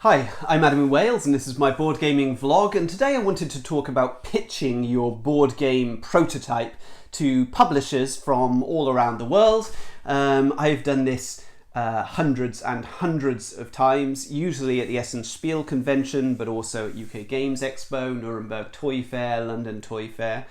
Hi, I'm Adam in Wales and this is my board gaming vlog, and today I wanted to talk about pitching your board game prototype to publishers from all around the world. I've done this hundreds and hundreds of times, usually at the Essen Spiel convention, but also at UK Games Expo, Nuremberg Toy Fair, London Toy Fair.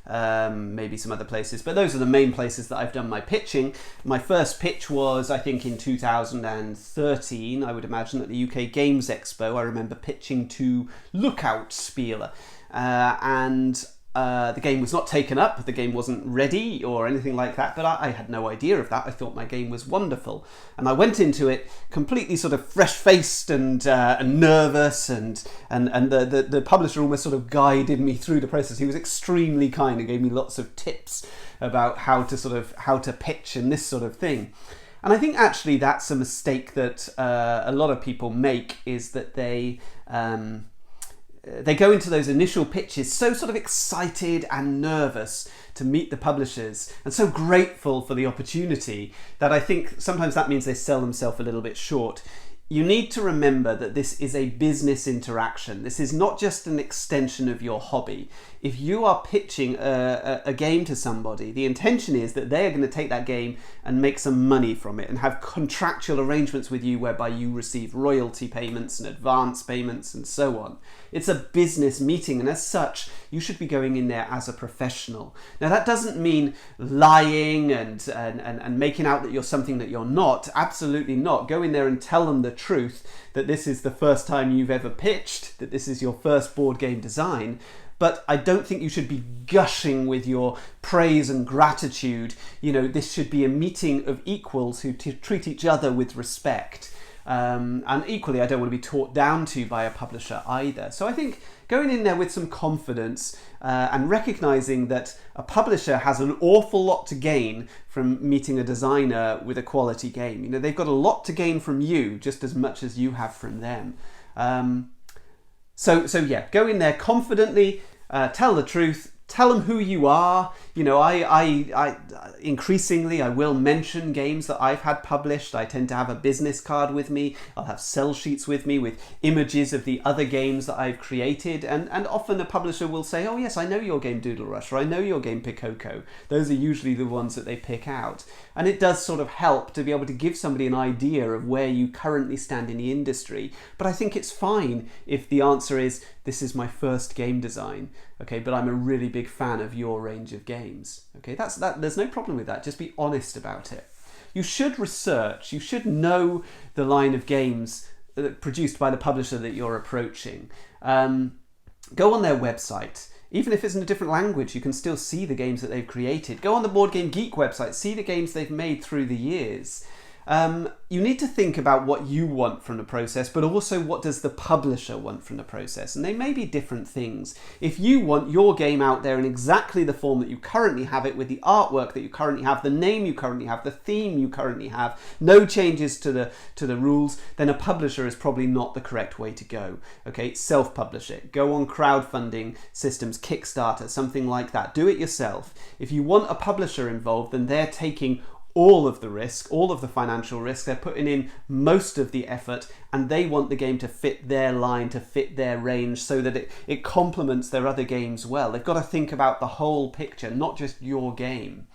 Maybe some other places, but those are the main places that I've done my pitching. My first pitch was, I think, in 2013, I would imagine, at the UK Games Expo. I remember pitching to Lookout Spiel, and the game was not taken up, the game wasn't ready or anything like that, but I had no idea of that. I thought my game was wonderful. And I went into it completely sort of fresh-faced and nervous, and the publisher almost sort of guided me through the process. He was extremely kind and gave me lots of tips about how to pitch and this sort of thing. And I think actually that's a mistake that a lot of people make, is that they go into those initial pitches so sort of excited and nervous to meet the publishers and so grateful for the opportunity that I think sometimes that means they sell themselves a little bit short. You need to remember that this is a business interaction. This is not just an extension of your hobby. If you are pitching a game to somebody, the intention is that they are going to take that game and make some money from it and have contractual arrangements with you whereby you receive royalty payments and advance payments and so on. It's a business meeting, and as such, you should be going in there as a professional. Now, that doesn't mean lying and making out that you're something that you're not. Absolutely not. Go in there and tell them the truth, that this is the first time you've ever pitched, that this is your first board game design. But I don't think you should be gushing with your praise and gratitude. You know, this should be a meeting of equals who treat each other with respect. And equally, I don't want to be taught down to by a publisher either. So I think going in there with some confidence and recognizing that a publisher has an awful lot to gain from meeting a designer with a quality game. You know, they've got a lot to gain from you just as much as you have from them. So yeah, go in there confidently, tell the truth, tell them who you are. You know, I increasingly I will mention games that I've had published. I tend to have a business card with me. I'll have sell sheets with me with images of the other games that I've created, and often the publisher will say, oh yes, I know your game Doodle Rush, or I know your game Pikoko. Those are usually the ones that they pick out. And it does sort of help to be able to give somebody an idea of where you currently stand in the industry. But I think it's fine if the answer is, this is my first game design, okay, but I'm a really big fan of your range of games. Okay, there's no problem with that. Just be honest about it. You should research, you should know the line of games produced by the publisher that you're approaching. Go on their website. Even if it's in a different language, you can still see the games that they've created. Go on the Board Game Geek website, see the games they've made through the years. You need to think about what you want from the process, but also what does the publisher want from the process, and they may be different things. If you want your game out there in exactly the form that you currently have it, with the artwork that you currently have, the name you currently have, the theme you currently have, no changes to the rules, then a publisher is probably not the correct way to go. Okay, self-publish it. Go on crowdfunding systems, Kickstarter, something like that. Do it yourself. If you want a publisher involved, then they're taking all of the risk, all of the financial risk. They're putting in most of the effort, and they want the game to fit their line, to fit their range, so that it complements their other games well. They've got to think about the whole picture, not just your game.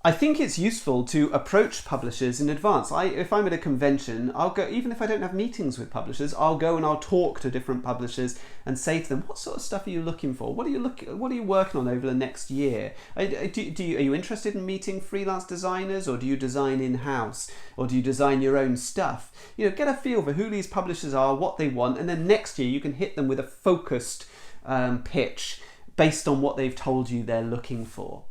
I think it's useful to approach publishers in advance. If I'm at a convention, I'll go, even if I don't have meetings with publishers, I'll go and I'll talk to different publishers and say to them, what sort of stuff are you looking for? What are you working on over the next year? Are you interested in meeting freelance designers, or do you design in-house, or do you design your own stuff? You know, get a feel for who these publishers are, what they want, and then next year you can hit them with a focused pitch based on what they've told you they're looking for.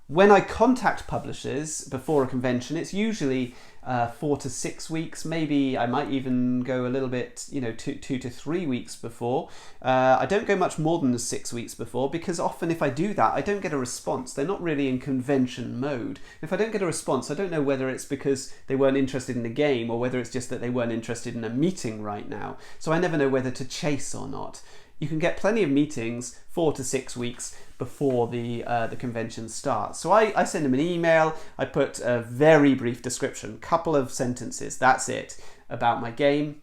When I contact publishers before a convention, it's usually 4 to 6 weeks. Maybe I might even go a little bit, 2 to 3 weeks before. I don't go much more than the 6 weeks before, because often if I do that, I don't get a response. They're not really in convention mode. If I don't get a response, I don't know whether it's because they weren't interested in the game, or whether it's just that they weren't interested in a meeting right now. So I never know whether to chase or not. You can get plenty of meetings 4 to 6 weeks before the convention starts. So I send them an email, I put a very brief description, couple of sentences, that's it, about my game,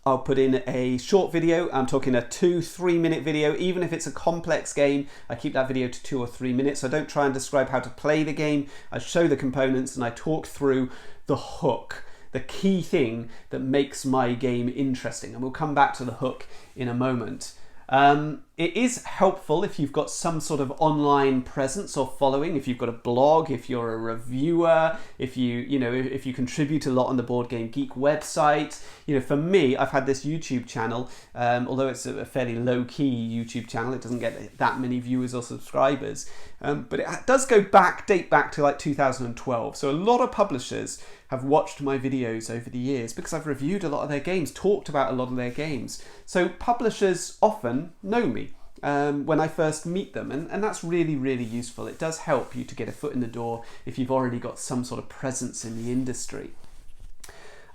I'll put in a short video. I'm talking a 2-3 minute video. Even if it's a complex game, I keep that video to 2 or 3 minutes. I don't try and describe how to play the game. I show the components and I talk through the hook, the key thing that makes my game interesting. And we'll come back to the hook in a moment. It is helpful if you've got some sort of online presence or following, if you've got a blog, if you're a reviewer, if you contribute a lot on the Board Game Geek website. For me, I've had this YouTube channel, although it's a fairly low-key YouTube channel, it doesn't get that many viewers or subscribers, but it does date back to like 2012. So a lot of publishers have watched my videos over the years because I've reviewed a lot of their games, talked about a lot of their games. So publishers often know me when I first meet them, and that's really, really useful. It does help you to get a foot in the door if you've already got some sort of presence in the industry.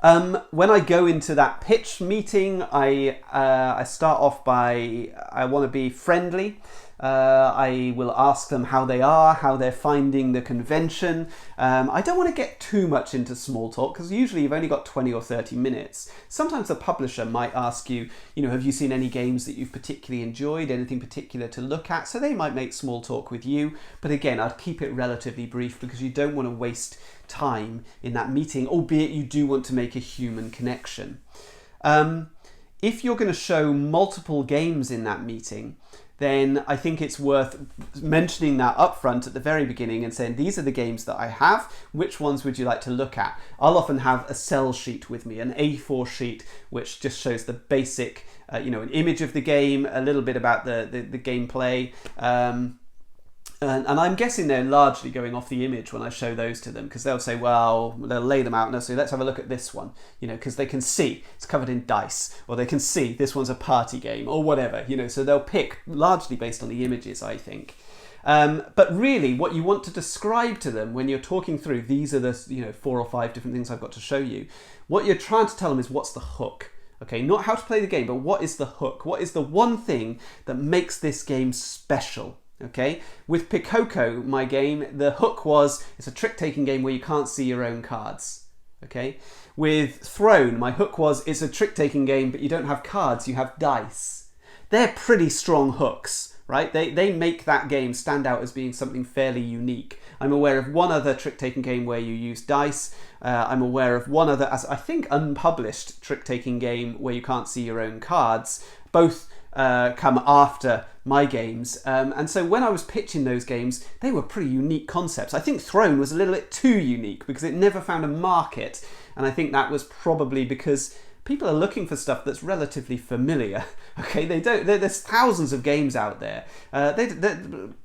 When I go into that pitch meeting, I start off by, I want to be friendly. I will ask them how they are, how they're finding the convention. I don't want to get too much into small talk because usually you've only got 20 or 30 minutes. Sometimes the publisher might ask you, have you seen any games that you've particularly enjoyed, anything particular to look at? So they might make small talk with you. But again, I'd keep it relatively brief because you don't want to waste time in that meeting, albeit you do want to make a human connection. If you're going to show multiple games in that meeting, then I think it's worth mentioning that up front at the very beginning and saying, these are the games that I have, which ones would you like to look at? I'll often have a sell sheet with me, an A4 sheet, which just shows the basic, an image of the game, a little bit about the gameplay, and I'm guessing they're largely going off the image when I show those to them, because they'll say, well, they'll lay them out and they'll say, let's have a look at this one, because they can see it's covered in dice, or they can see this one's a party game, or whatever, so they'll pick largely based on the images, I think. But really, what you want to describe to them when you're talking through, these are the 4 or 5 different things I've got to show you, what you're trying to tell them is what's the hook. Okay, not how to play the game, but what is the hook? What is the one thing that makes this game special? Okay, with Pikoko, my game, the hook was it's a trick-taking game where you can't see your own cards. Okay, with Throne, my hook was it's a trick-taking game, but you don't have cards, you have dice. They're pretty strong hooks, right? They make that game stand out as being something fairly unique. I'm aware of one other trick-taking game where you use dice. I'm aware of one other, as I think, unpublished trick-taking game where you can't see your own cards. Both come after my games, and so when I was pitching those games, they were pretty unique concepts. I think Throne was a little bit too unique because it never found a market, and I think that was probably because people are looking for stuff that's relatively familiar. Okay, there's thousands of games out there.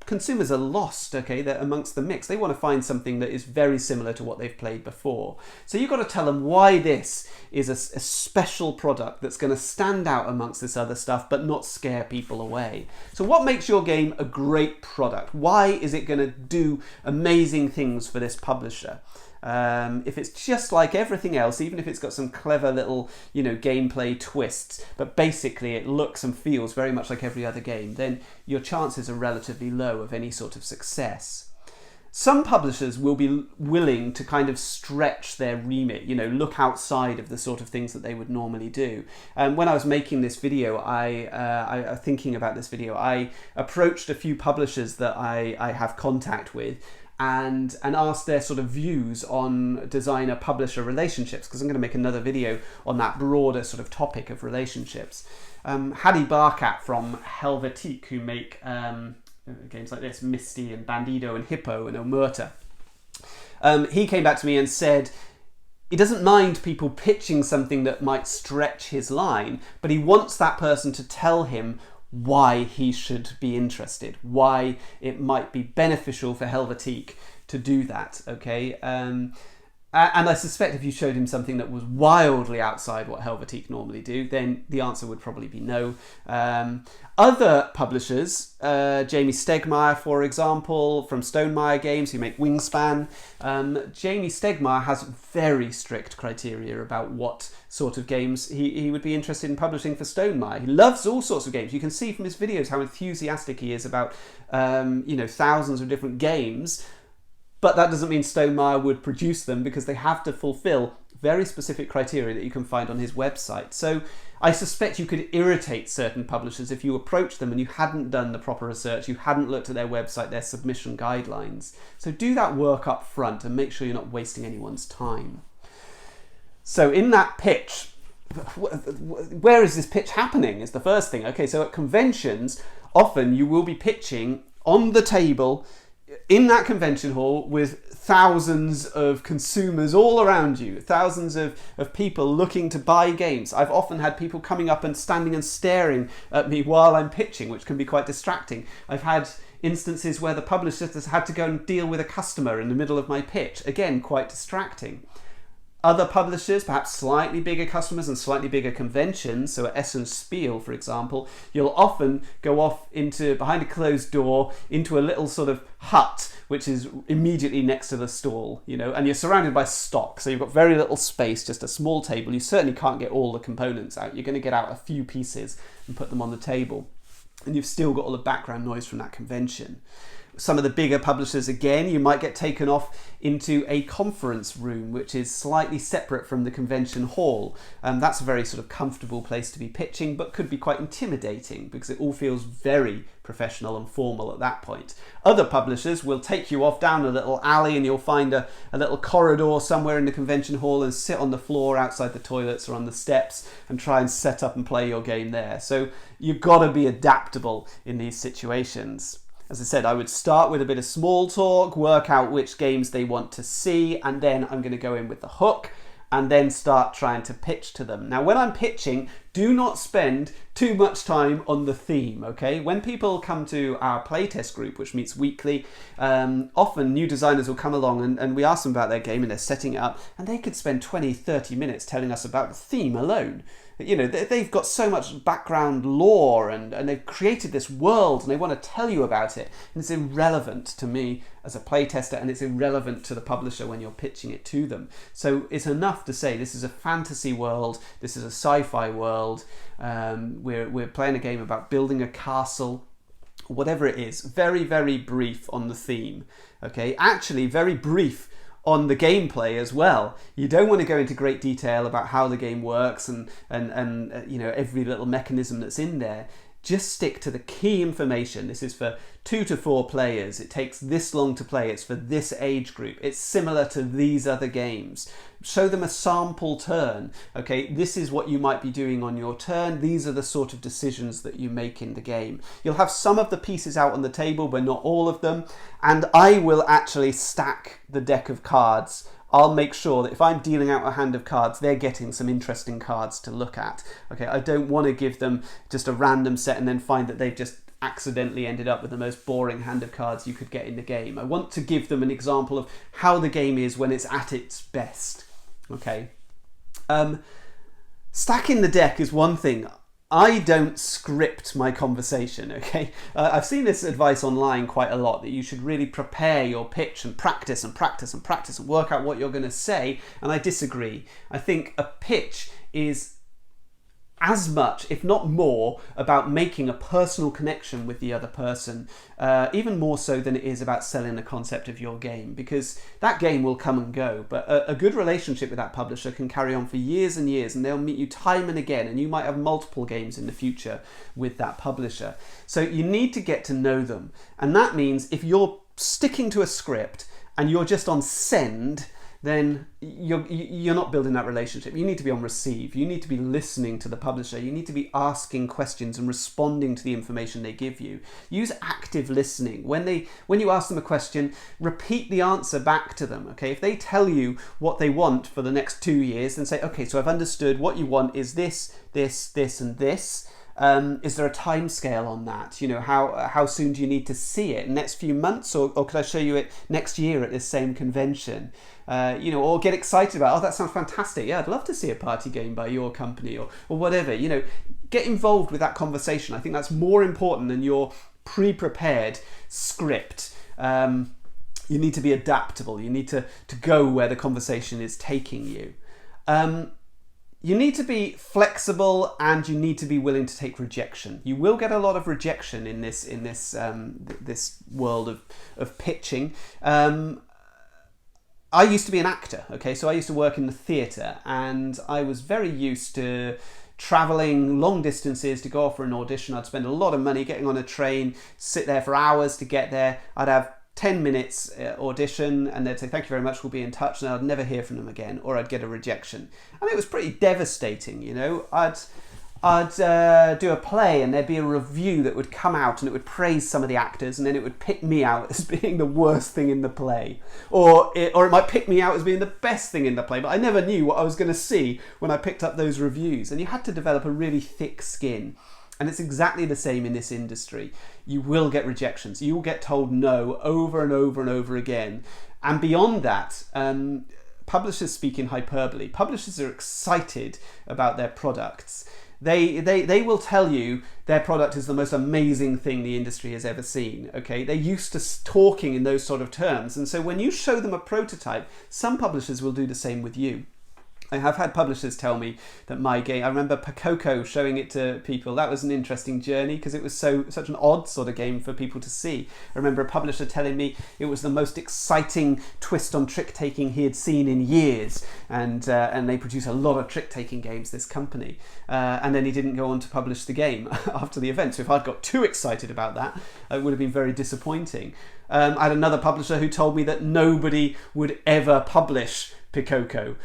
Consumers are lost. Okay, they're amongst the mix. They want to find something that is very similar to what they've played before. So you've got to tell them why this is a special product that's going to stand out amongst this other stuff, but not scare people away. So what makes your game a great product? Why is it going to do amazing things for this publisher? If it's just like everything else, even if it's got some clever little, gameplay twists, but basically it looks and feels very much like every other game, then your chances are relatively low of any sort of success. Some publishers will be willing to kind of stretch their remit, look outside of the sort of things that they would normally do. When I was making this video, thinking about this video, I approached a few publishers that I have contact with, and ask their sort of views on designer-publisher relationships, because I'm going to make another video on that broader sort of topic of relationships. Hadi Barkat from Helvetique, who make games like this, Misty and Bandido and Hippo and Omerta, he came back to me and said he doesn't mind people pitching something that might stretch his line, but he wants that person to tell him why he should be interested, why it might be beneficial for Helvetique to do that, okay? And I suspect if you showed him something that was wildly outside what Helvetique normally do, then the answer would probably be no. Other publishers, Jamie Stegman, for example, from Stonemaier Games, who make Wingspan, Jamie Stegman has very strict criteria about what sort of games he would be interested in publishing for Stonemaier. He loves all sorts of games. You can see from his videos how enthusiastic he is about thousands of different games. But that doesn't mean Stonemaier would produce them, because they have to fulfill very specific criteria that you can find on his website. So I suspect you could irritate certain publishers if you approached them and you hadn't done the proper research, you hadn't looked at their website, their submission guidelines. So do that work up front and make sure you're not wasting anyone's time. So in that pitch, where is this pitch happening is the first thing. Okay, so at conventions, often you will be pitching on the table in that convention hall with thousands of consumers all around you, thousands of people looking to buy games. I've often had people coming up and standing and staring at me while I'm pitching, which can be quite distracting. I've had instances where the publisher has had to go and deal with a customer in the middle of my pitch. Again, quite distracting. Other publishers, perhaps slightly bigger customers and slightly bigger conventions, so at Essen Spiel, for example, you'll often go off into behind a closed door into a little sort of hut, which is immediately next to the stall, and you're surrounded by stock. So you've got very little space, just a small table. You certainly can't get all the components out. You're going to get out a few pieces and put them on the table. And you've still got all the background noise from that convention. Some of the bigger publishers, again, you might get taken off into a conference room, which is slightly separate from the convention hall. That's a very sort of comfortable place to be pitching, but could be quite intimidating because it all feels very professional and formal at that point. Other publishers will take you off down a little alley and you'll find a little corridor somewhere in the convention hall and sit on the floor outside the toilets or on the steps and try and set up and play your game there. So you've got to be adaptable in these situations. As I said, I would start with a bit of small talk, work out which games they want to see, and then I'm going to go in with the hook and then start trying to pitch to them. Now, when I'm pitching, do not spend too much time on the theme, okay? When people come to our playtest group, which meets weekly, often new designers will come along and we ask them about their game and they're setting it up, and they could spend 20, 30 minutes telling us about the theme alone. They've got so much background lore and they've created this world and they want to tell you about it. And it's irrelevant to me as a playtester and it's irrelevant to the publisher when you're pitching it to them. So it's enough to say this is a fantasy world, this is a sci-fi world, we're playing a game about building a castle, whatever it is. Very, very brief on the theme. Okay, actually very brief on the gameplay as well. You don't want to go into great detail about how the game works and every little mechanism that's in there. Just stick to the key information. This is for 2 to 4 players. It takes this long to play. It's for this age group. It's similar to these other games. Show them a sample turn. Okay, this is what you might be doing on your turn. These are the sort of decisions that you make in the game. You'll have some of the pieces out on the table, but not all of them. And I will actually stack the deck of cards. I'll make sure that if I'm dealing out a hand of cards, they're getting some interesting cards to look at. Okay, I don't want to give them just a random set and then find that they've just accidentally ended up with the most boring hand of cards you could get in the game. I want to give them an example of how the game is when it's at its best. Okay, stacking the deck is one thing. I don't script my conversation, okay? I've seen this advice online quite a lot, that you should really prepare your pitch and practice and practice and practice and work out what you're going to say, and I disagree. I think a pitch is as much, if not more, about making a personal connection with the other person, even more so than it is about selling the concept of your game, because that game will come and go, but a good relationship with that publisher can carry on for years and years, and they'll meet you time and again, and you might have multiple games in the future with that publisher. So you need to get to know them, and that means if you're sticking to a script and you're just on send, then you're not building that relationship. You need to be on receive. You need to be listening to the publisher. You need to be asking questions and responding to the information they give you. Use active listening. When you ask them a question, repeat the answer back to them. Okay, if they tell you what they want for the next 2 years, then say, okay, so I've understood what you want is this, this, this, and this. Is there a time scale on that? How soon do you need to see it? Next few months, or could I show you it next year at this same convention? Or get excited about, oh, that sounds fantastic. Yeah, I'd love to see a party game by your company or whatever. Get involved with that conversation. I think that's more important than your pre-prepared script. You need to be adaptable. You need to go where the conversation is taking you. You need to be flexible and you need to be willing to take rejection. You will get a lot of rejection in this world of pitching. I used to be an actor, okay, so I used to work in the theatre, and I was very used to travelling long distances to go off for an audition. I'd spend a lot of money getting on a train, sit there for hours to get there. I'd have 10 minutes audition, and they'd say, thank you very much, we'll be in touch, and I'd never hear from them again, or I'd get a rejection. And it was pretty devastating, you know. I'd do a play, and there'd be a review that would come out, and it would praise some of the actors, and then it would pick me out as being the worst thing in the play, or it might pick me out as being the best thing in the play. But I never knew what I was going to see when I picked up those reviews, and you had to develop a really thick skin. And it's exactly the same in this industry. You will get rejections. You will get told no over and over and over again. And beyond that, publishers speak in hyperbole. Publishers are excited about their products. They will tell you their product is the most amazing thing the industry has ever seen. Okay, they're used to talking in those sort of terms, and so when you show them a prototype, some publishers will do the same with you. I have had publishers tell me that my game, I remember Pakoko showing it to people. That was an interesting journey because it was such an odd sort of game for people to see. I remember a publisher telling me it was the most exciting twist on trick-taking he had seen in years, and they produce a lot of trick-taking games, this company. And then he didn't go on to publish the game after the event. So if I'd got too excited about that, it would have been very disappointing. I had another publisher who told me that nobody would ever publish Pakoko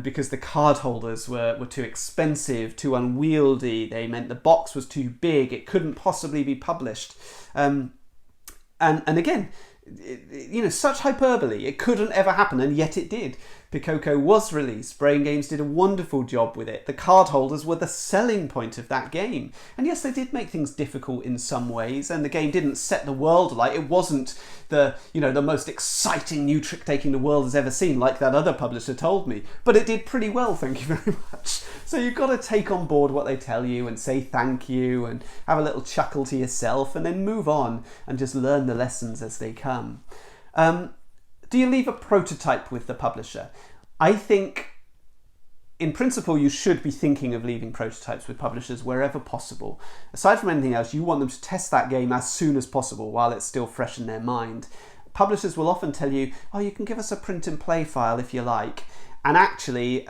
because the card holders were too expensive, too unwieldy. They meant the box was too big. It couldn't possibly be published. And again, you know, such hyperbole. It couldn't ever happen, and yet it did. Pakoko was released. Brain Games did a wonderful job with it. The card holders were the selling point of that game. And yes, they did make things difficult in some ways, and the game didn't set the world alight. It wasn't the most exciting new trick-taking the world has ever seen, like that other publisher told me. But it did pretty well, thank you very much. So you've got to take on board what they tell you and say thank you and have a little chuckle to yourself and then move on and just learn the lessons as they come. Do you leave a prototype with the publisher? I think, in principle, you should be thinking of leaving prototypes with publishers wherever possible. Aside from anything else, you want them to test that game as soon as possible while it's still fresh in their mind. Publishers will often tell you, oh, you can give us a print and play file if you like. And actually,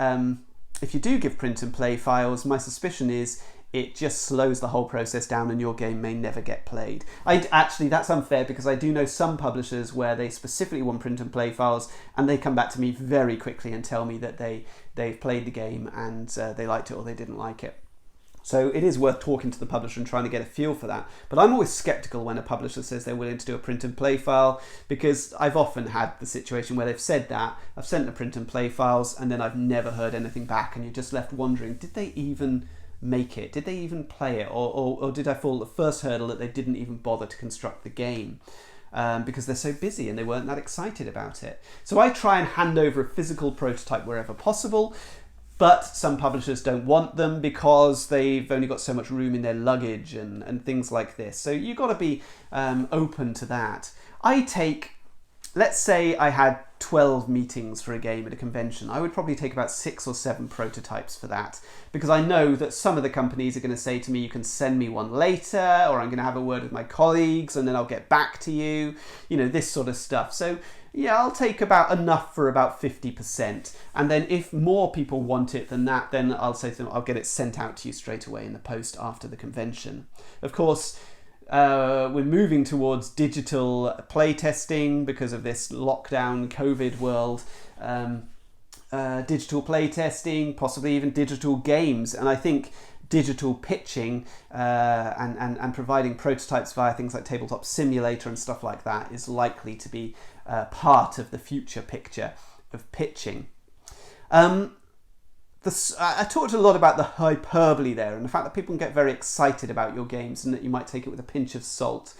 if you do give print and play files, my suspicion is it just slows the whole process down and your game may never get played. Actually, that's unfair because I do know some publishers where they specifically want print and play files and they come back to me very quickly and tell me that they've played the game and they liked it or they didn't like it. So it is worth talking to the publisher and trying to get a feel for that. But I'm always skeptical when a publisher says they're willing to do a print and play file, because I've often had the situation where they've said that, I've sent the print and play files and then I've never heard anything back and you're just left wondering, did they even make it? Did they even play it? Or did I fall at the first hurdle that they didn't even bother to construct the game? Because they're so busy and they weren't that excited about it. So I try and hand over a physical prototype wherever possible, but some publishers don't want them because they've only got so much room in their luggage and things like this. So you've got to be open to that. Let's say I had 12 meetings for a game at a convention. I would probably take about 6 or 7 prototypes for that, because I know that some of the companies are going to say to me, you can send me one later, or I'm going to have a word with my colleagues and then I'll get back to you, this sort of stuff. So yeah, I'll take about enough for about 50%. And then if more people want it than that, then I'll say to them, I'll get it sent out to you straight away in the post after the convention. Of course, we're moving towards digital playtesting because of this lockdown COVID world. Digital playtesting, possibly even digital games. And I think digital pitching and providing prototypes via things like Tabletop Simulator and stuff like that is likely to be part of the future picture of pitching. I talked a lot about the hyperbole there and the fact that people can get very excited about your games and that you might take it with a pinch of salt.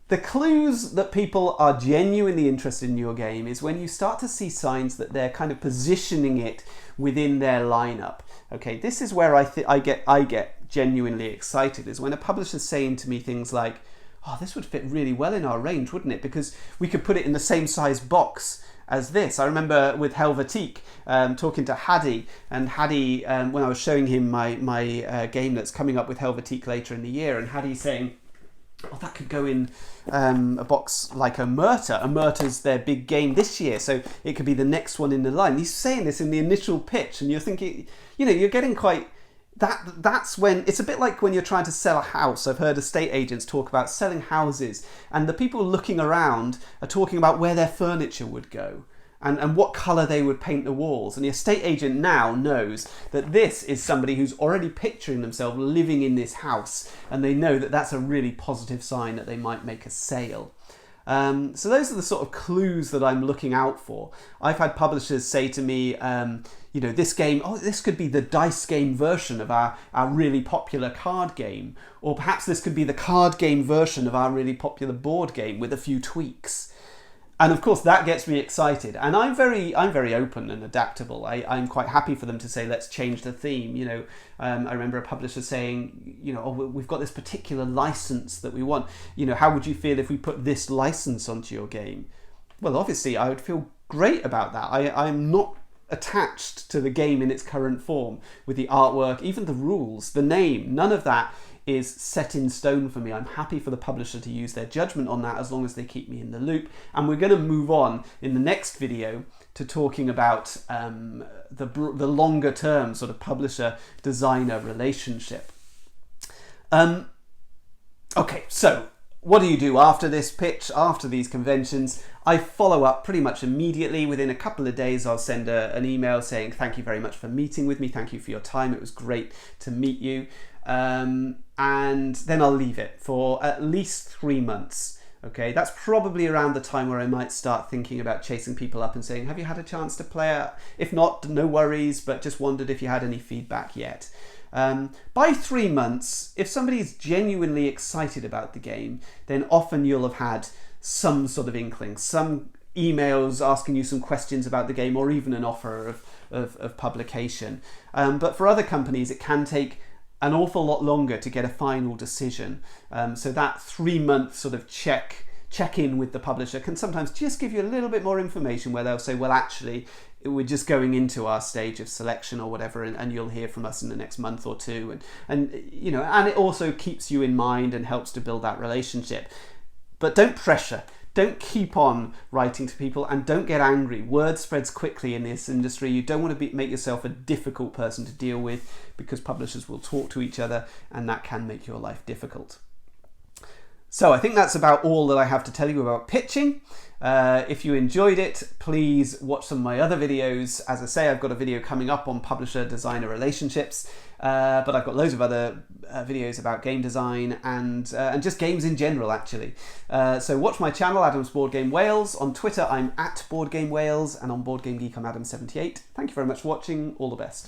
The clues that people are genuinely interested in your game is when you start to see signs that they're kind of positioning it within their lineup. Okay, this is where I get genuinely excited, is when a publisher's saying to me things like, oh, this would fit really well in our range, wouldn't it? Because we could put it in the same size box as this. I remember with Helvetique talking to Haddy, and Haddy, when I was showing him my game that's coming up with Helvetique later in the year, and Haddy saying, Oh, that could go in a box like Omerta. Omerta's their big game this year, so it could be the next one in the line. He's saying this in the initial pitch, and you're thinking, you're getting quite... That's when... It's a bit like when you're trying to sell a house. I've heard estate agents talk about selling houses, and the people looking around are talking about where their furniture would go. And what colour they would paint the walls. And the estate agent now knows that this is somebody who's already picturing themselves living in this house, and they know that that's a really positive sign that they might make a sale. So those are the sort of clues that I'm looking out for. I've had publishers say to me, this game, this could be the dice game version of our really popular card game. Or perhaps this could be the card game version of our really popular board game with a few tweaks. And of course that gets me excited, and I'm very open and adaptable. I'm quite happy for them to say, let's change the theme. I remember a publisher saying, we've got this particular license that we want. How would you feel if we put this license onto your game? Well, obviously I would feel great about that. I'm not attached to the game in its current form, with the artwork, even the rules, the name, none of that is set in stone for me. I'm happy for the publisher to use their judgment on that as long as they keep me in the loop. And we're going to move on in the next video to talking about the longer term sort of publisher-designer relationship. Okay, so what do you do after this pitch, after these conventions? I follow up pretty much immediately. Within a couple of days, I'll send an email saying, thank you very much for meeting with me. Thank you for your time. It was great to meet you. And then I'll leave it for at least 3 months. Okay, that's probably around the time where I might start thinking about chasing people up and saying, have you had a chance to play it? If not, no worries, but just wondered if you had any feedback yet. By 3 months, if somebody's genuinely excited about the game, then often you'll have had some sort of inkling, some emails asking you some questions about the game, or even an offer of publication. But for other companies, it can take an awful lot longer to get a final decision. So that 3 month sort of check in with the publisher can sometimes just give you a little bit more information, where they'll say, well, actually, we're just going into our stage of selection or whatever, and you'll hear from us in the next month or two. And it also keeps you in mind and helps to build that relationship. But don't pressure. Don't keep on writing to people, and don't get angry. Word spreads quickly in this industry. You don't want to make yourself a difficult person to deal with, because publishers will talk to each other, and that can make your life difficult. So I think that's about all that I have to tell you about pitching. If you enjoyed it, please watch some of my other videos. As I say, I've got a video coming up on publisher-designer relationships, but I've got loads of other videos about game design and just games in general, actually. So watch my channel, Adam's Board Game Wales. On Twitter, I'm @BoardGameWales, and on Board Game Geek, I'm Adam78. Thank you very much for watching. All the best.